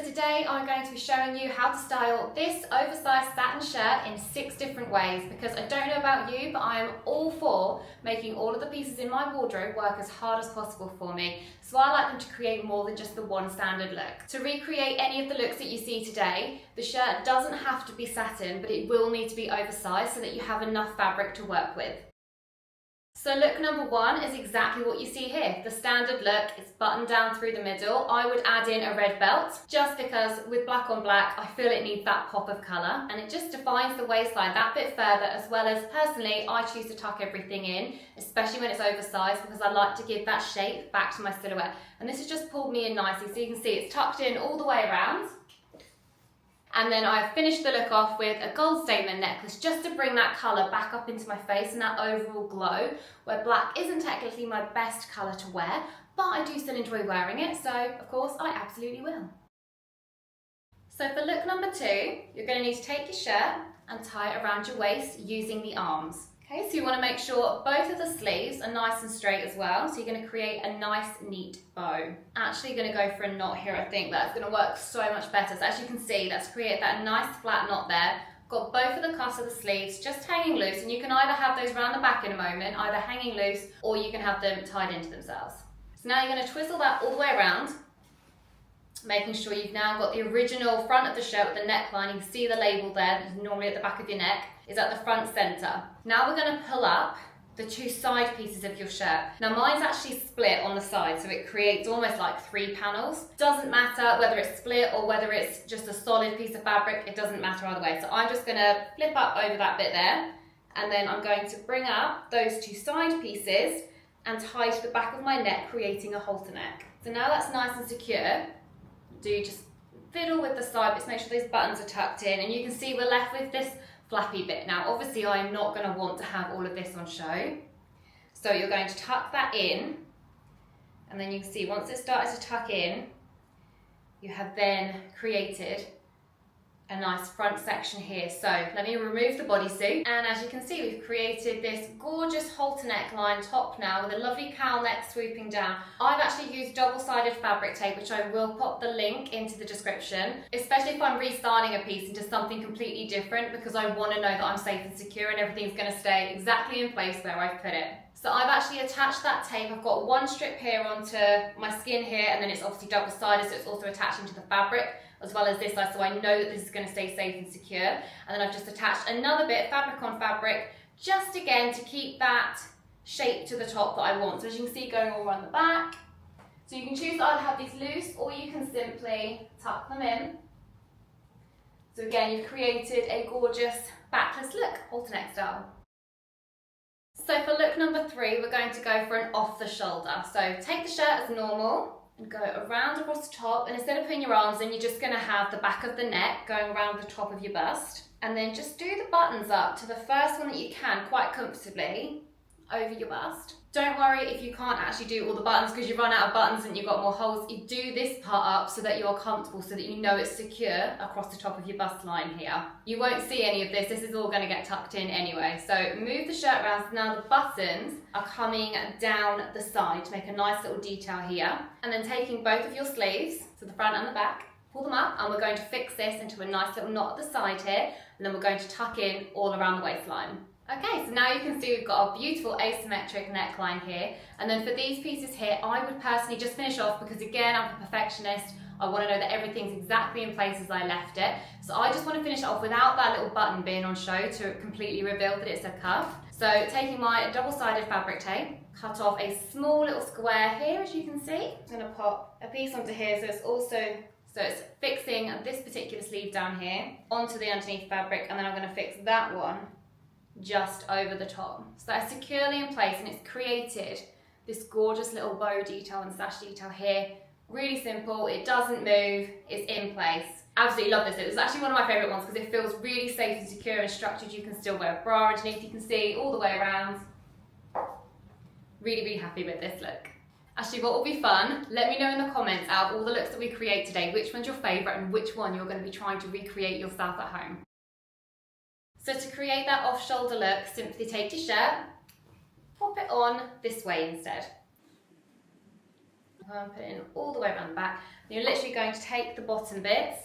So today I'm going to be showing you how to style this oversized satin shirt in 6 different ways, because I don't know about you, but I am all for making all of the pieces in my wardrobe work as hard as possible for me. So I like them to create more than just the one standard look. To recreate any of the looks that you see today, the shirt doesn't have to be satin, but it will need to be oversized so that you have enough fabric to work with. So look number 1 is exactly what you see here. The standard look is buttoned down through the middle. I would add in a red belt just because with black on black, I feel it needs that pop of colour, and it just defines the waistline that bit further, as well as personally, I choose to tuck everything in, especially when it's oversized, because I like to give that shape back to my silhouette. And this has just pulled me in nicely, so you can see it's tucked in all the way around. And then I've finished the look off with a gold statement necklace just to bring that colour back up into my face and that overall glow, where black isn't technically my best colour to wear, but I do still enjoy wearing it, so of course I absolutely will. So for look number 2, you're going to need to take your shirt and tie it around your waist using the arms. Okay, so you want to make sure both of the sleeves are nice and straight as well, so you're going to create a nice neat bow. Actually going to go for a knot here. I think that's going to work so much better. So as you can see, let's create that nice flat knot there. Got both of the cuffs of the sleeves just hanging loose, and you can either have those around the back in a moment, either hanging loose, or you can have them tied into themselves. So now you're going to twizzle that all the way around, making sure you've now got the original front of the shirt with the neckline. You can see the label there, that's normally at the back of your neck, is at the front center. Now we're going to pull up the 2 side pieces of your shirt. Now mine's actually split on the side, so it creates almost like 3 panels. Doesn't matter whether it's split or whether it's just a solid piece of fabric, it doesn't matter either way. So I'm just going to flip up over that bit there, and then I'm going to bring up those 2 side pieces and tie to the back of my neck, creating a halter neck. So now that's nice and secure. Do just fiddle with the side bits, make sure those buttons are tucked in, and you can see we're left with this flappy bit. Now obviously I'm not going to want to have all of this on show, so you're going to tuck that in, and then you can see once it started to tuck in, you have then created a nice front section here. So let me remove the bodysuit, and as you can see, we've created this gorgeous halter neckline top now with a lovely cowl neck swooping down. I've actually used double-sided fabric tape, which I will pop the link into the description, especially if I'm restyling a piece into something completely different, because I want to know that I'm safe and secure and everything's going to stay exactly in place where I've put it. So I've actually attached that tape. I've got 1 strip here onto my skin here, and then it's obviously double-sided, so it's also attaching to the fabric, as well as this side, so I know that this is going to stay safe and secure. And then I've just attached another bit, fabric on fabric, just again to keep that shape to the top that I want. So as you can see, going all around the back. So you can choose to either have these loose, or you can simply tuck them in. So again, you've created a gorgeous backless look, halter neck style. So for look number 3, we're going to go for an off the shoulder. So take the shirt as normal, and go around across the top, and instead of putting your arms in, you're just going to have the back of the neck going around the top of your bust, and then just do the buttons up to the first one that you can quite comfortably over your bust. Don't worry if you can't actually do all the buttons because you run out of buttons and you've got more holes. You do this part up so that you're comfortable, so that you know it's secure across the top of your bust line here. You won't see any of this. This is all going to get tucked in anyway. So move the shirt around. So now the buttons are coming down the side to make a nice little detail here. And then taking both of your sleeves, so the front and the back, pull them up, and we're going to fix this into a nice little knot at the side here, and then we're going to tuck in all around the waistline. Okay, so now you can see we've got a beautiful asymmetric neckline here, and then for these pieces here, I would personally just finish off, because again, I'm a perfectionist. I want to know that everything's exactly in place as I left it. So I just want to finish it off without that little button being on show to completely reveal that it's a cuff. So taking my double-sided fabric tape, cut off a small little square here, as you can see. I'm going to pop a piece onto here, so it's fixing this particular sleeve down here onto the underneath fabric, and then I'm going to fix that one just over the top. So that's securely in place, and it's created this gorgeous little bow detail and sash detail here. Really simple, it doesn't move, it's in place. Absolutely love this. It was actually one of my favourite ones because it feels really safe and secure and structured. You can still wear a bra underneath, you can see all the way around. Really, really happy with this look. Actually, what will be fun, let me know in the comments, out of all the looks that we create today, which one's your favourite and which one you're going to be trying to recreate yourself at home. So to create that off-shoulder look, simply take your shirt, pop it on this way instead. I'm putting it all the way around the back. You're literally going to take the bottom bits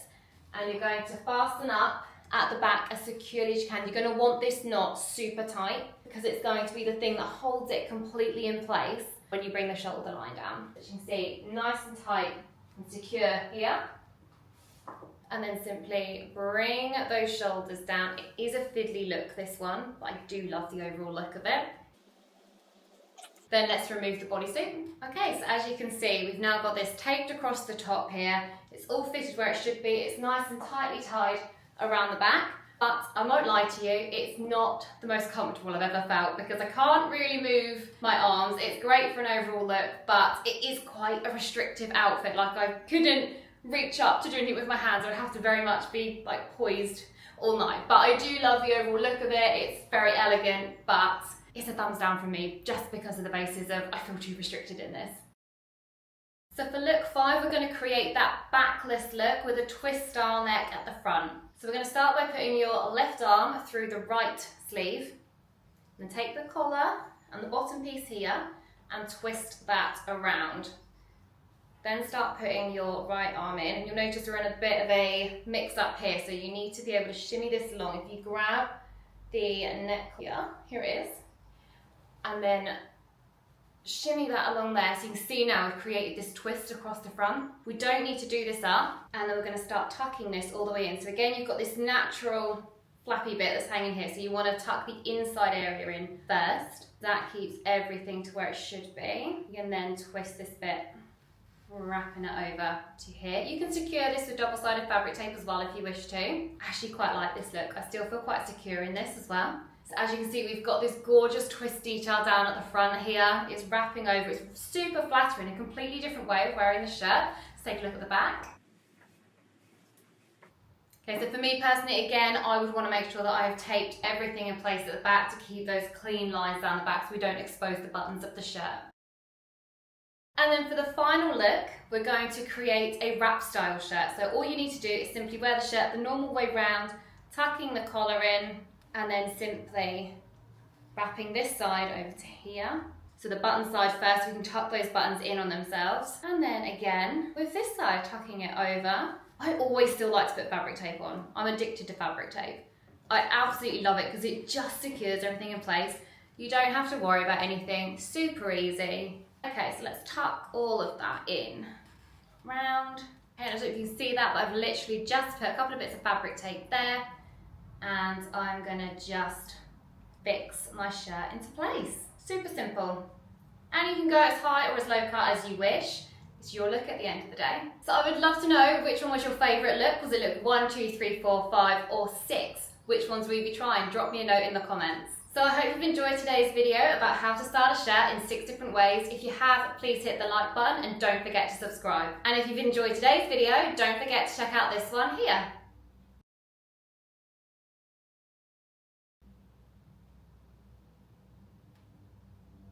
and you're going to fasten up at the back as securely as you can. You're going to want this knot super tight because it's going to be the thing that holds it completely in place when you bring the shoulder line down. As you can see, nice and tight and secure here. And then simply bring those shoulders down. It is a fiddly look, this one, but I do love the overall look of it. Then let's remove the bodysuit. Okay, so as you can see, we've now got this taped across the top here. It's all fitted where it should be. It's nice and tightly tied around the back. But I won't lie to you, it's not the most comfortable I've ever felt because I can't really move my arms. It's great for an overall look, but it is quite a restrictive outfit. Like I couldn't reach up to doing it with my hands. I would have to very much be like poised all night. But I do love the overall look of it. It's very elegant, but it's a thumbs down from me just because of the basis of I feel too restricted in this. So for look 5, we're going to create that backless look with a twist style neck at the front. So we're going to start by putting your left arm through the right sleeve, then take the collar and the bottom piece here and twist that around. Then start putting your right arm in, and you'll notice we're in a bit of a mix up here, so you need to be able to shimmy this along. If you grab the neck here it is, and then shimmy that along there, so you can see now we've created this twist across the front. We don't need to do this up, and then we're going to start tucking this all the way in. So again, you've got this natural flappy bit that's hanging here, so you want to tuck the inside area in first. That keeps everything to where it should be. You can then twist this bit, wrapping it over to here. You can secure this with double-sided fabric tape as well if you wish to. I actually quite like this look. I still feel quite secure in this as well. So as you can see, we've got this gorgeous twist detail down at the front here. It's wrapping over. It's super flattering, a completely different way of wearing the shirt. Let's take a look at the back. Okay, so for me personally, again, I would want to make sure that I have taped everything in place at the back to keep those clean lines down the back so we don't expose the buttons of the shirt. And then for the final look, we're going to create a wrap style shirt. So all you need to do is simply wear the shirt the normal way round, tucking the collar in, and then simply wrapping this side over to here. So the button side first, we can tuck those buttons in on themselves. And then again, with this side, tucking it over. I always still like to put fabric tape on. I'm addicted to fabric tape. I absolutely love it because it just secures everything in place. You don't have to worry about anything, super easy. Okay, so let's tuck all of that in, round. Okay, I don't know if you can see that, but I've literally just put a couple of bits of fabric tape there, and I'm gonna just fix my shirt into place. Super simple. And you can go as high or as low cut as you wish. It's your look at the end of the day. So I would love to know which one was your favourite look. Was it look 1, 2, 3, 4, 5 or 6? Which ones will you be trying? Drop me a note in the comments. So I hope you've enjoyed today's video about how to style a shirt in 6 different ways. If you have, please hit the like button and don't forget to subscribe. And if you've enjoyed today's video, don't forget to check out this one here.